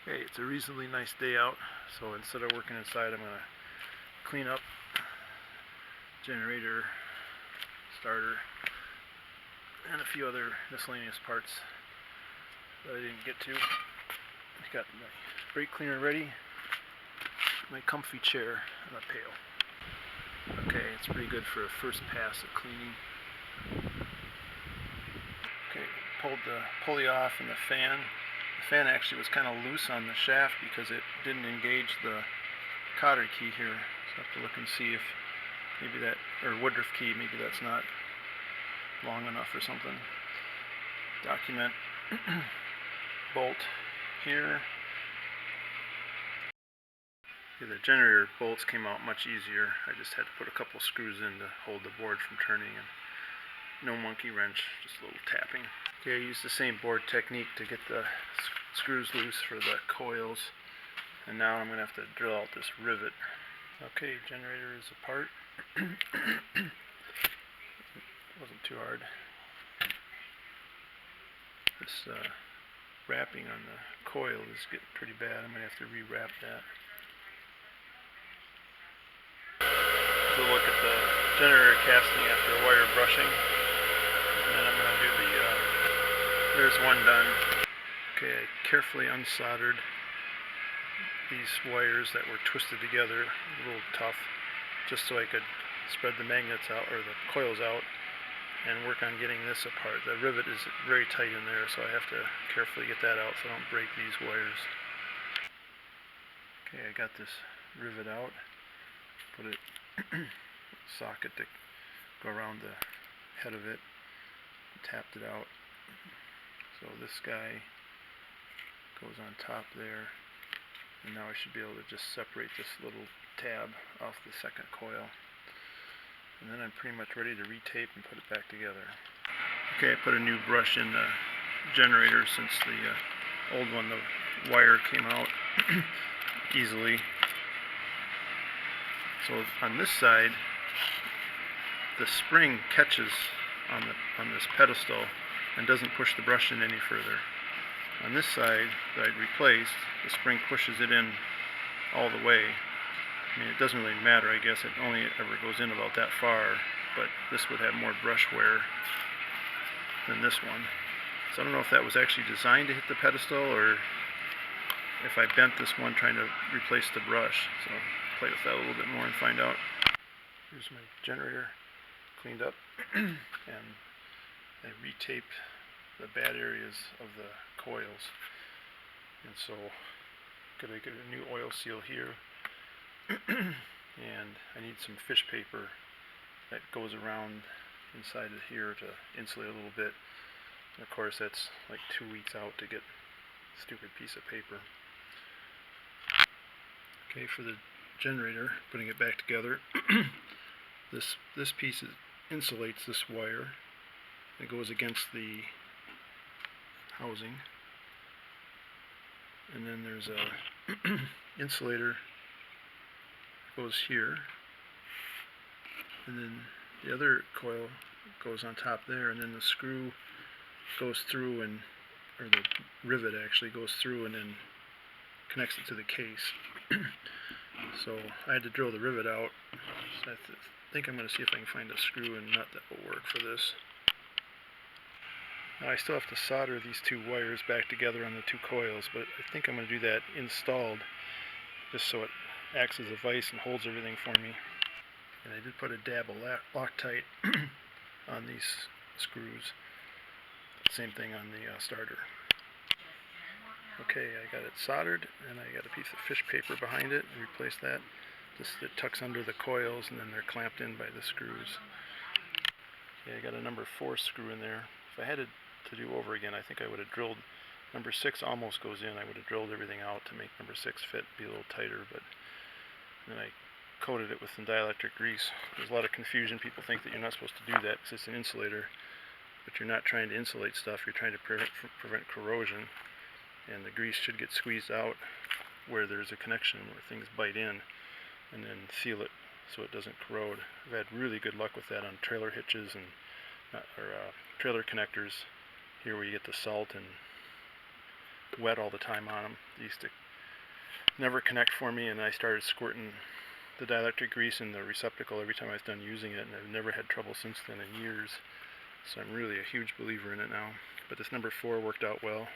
Hey, it's a reasonably nice day out, so instead of working inside, I'm going to clean up generator, starter, and a few other miscellaneous parts that I didn't get to. I got my brake cleaner ready, my comfy chair, and a pail. Okay, it's pretty good for a first pass at cleaning. Okay, pulled the pulley off and the fan. The fan actually was kind of loose on the shaft because it didn't engage the cotter key here. So I have to look and see if maybe that, or Woodruff key, maybe that's not long enough or something. Document bolt here. Yeah, the generator bolts came out much easier. I just had to put a couple screws in to hold the board from turning, and no monkey wrench, just a little tapping. Okay, I used the same board technique to get the screws loose for the coils, and now I'm going to have to drill out this rivet. Okay, generator is apart. Wasn't too hard. This wrapping on the coil is getting pretty bad. I'm going to have to re-wrap that. We'll look at the generator casting after wire brushing, and then I'm going to do there's one done. Okay, I carefully unsoldered these wires that were twisted together, a little tough, just so I could spread the magnets out, or the coils out, and work on getting this apart. The rivet is very tight in there, so I have to carefully get that out so I don't break these wires. Okay, I got this rivet out, put it socket to go around the head of it, tapped it out. So this guy goes on top there, and now I should be able to just separate this little tab off the second coil. And then I'm pretty much ready to retape and put it back together. Okay, I put a new brush in the generator since the old one, the wire came out easily. So on this side, the spring catches on this pedestal and doesn't push the brush in any further. On this side that I'd replaced, the spring pushes it in all the way. I mean, it doesn't really matter, I guess. It only ever goes in about that far, but this would have more brush wear than this one. So I don't know if that was actually designed to hit the pedestal, or if I bent this one trying to replace the brush. So I'll play with that a little bit more and find out. Here's my generator cleaned up, and I retaped the bad areas of the coils. And so gonna get a new oil seal here. And I need some fish paper that goes around inside of here to insulate a little bit. And of course that's like 2 weeks out to get a stupid piece of paper. Okay, for the generator, putting it back together, this piece insulates this wire. It goes against the housing, and then there's a insulator goes here, and then the other coil goes on top there, and then the screw goes through, and or the rivet actually goes through and then connects it to the case. So I had to drill the rivet out. So I think I'm going to see if I can find a screw and nut that will work for this. Now I still have to solder these two wires back together on the two coils, but I think I'm going to do that installed just so it acts as a vise and holds everything for me. And I did put a dab of Loctite on these screws. Same thing on the starter. Okay, I got it soldered, and I got a piece of fish paper behind it. Replace that. It tucks under the coils, and then they're clamped in by the screws. Okay, I got a number 4 screw in there. If I had to do over again, I think I would have drilled number 6 almost goes in. I would have drilled everything out to make number 6 fit, be a little tighter, but then I coated it with some dielectric grease. There's a lot of confusion. People think that you're not supposed to do that because it's an insulator, but you're not trying to insulate stuff. You're trying to prevent corrosion, and the grease should get squeezed out where there's a connection, where things bite in, and then seal it so it doesn't corrode. I've had really good luck with that on trailer hitches and trailer connectors here, where you get the salt and wet all the time on them. They used to never connect for me, and I started squirting the dielectric grease in the receptacle every time I was done using it, and I've never had trouble since then in years. So I'm really a huge believer in it now. But this number 4 worked out well.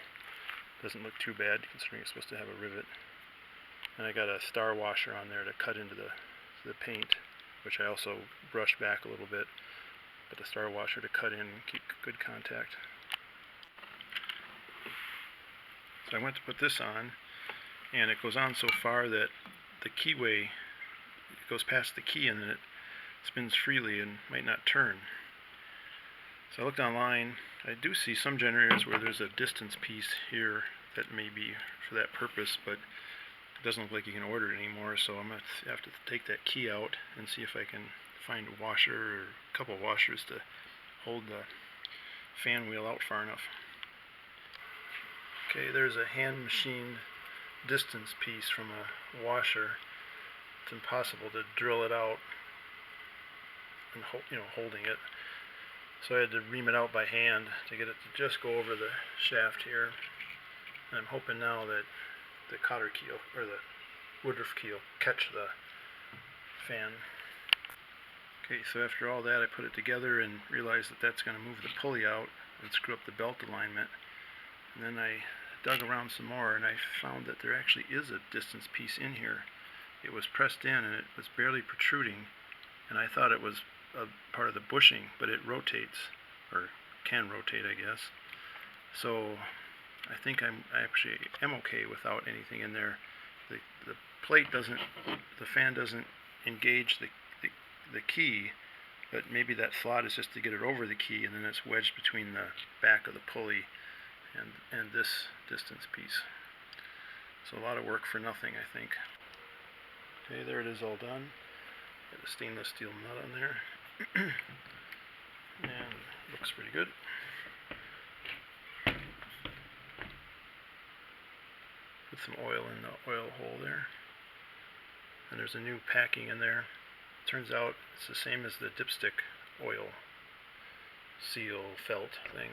Doesn't look too bad considering it's supposed to have a rivet. And I got a star washer on there to cut into the paint, which I also brushed back a little bit. But the star washer to cut in and keep good contact. So I went to put this on, and it goes on so far that the keyway goes past the key and then it spins freely and might not turn. So I looked online. I do see some generators where there's a distance piece here that may be for that purpose, but it doesn't look like you can order it anymore, so I'm going to have to take that key out and see if I can find a washer or a couple of washers to hold the fan wheel out far enough. Okay, there's a hand machined distance piece from a washer. It's impossible to drill it out and holding it. So I had to ream it out by hand to get it to just go over the shaft here. And I'm hoping now that the cotter key or the Woodruff key will catch the fan. Okay, so after all that I put it together and realized that that's going to move the pulley out and screw up the belt alignment. And then I dug around some more and I found that there actually is a distance piece in here. It was pressed in and it was barely protruding, and I thought it was a part of the bushing, but it rotates, or can rotate, I guess. So I think I actually am okay without anything in there. The plate doesn't, the fan doesn't engage the key, but maybe that slot is just to get it over the key, and then it's wedged between the back of the pulley and this distance piece. So a lot of work for nothing, I think. Okay, there it is all done. Got a stainless steel nut on there. And looks pretty good. Put some oil in the oil hole there. And there's a new packing in there. Turns out it's the same as the dipstick oil seal felt thing.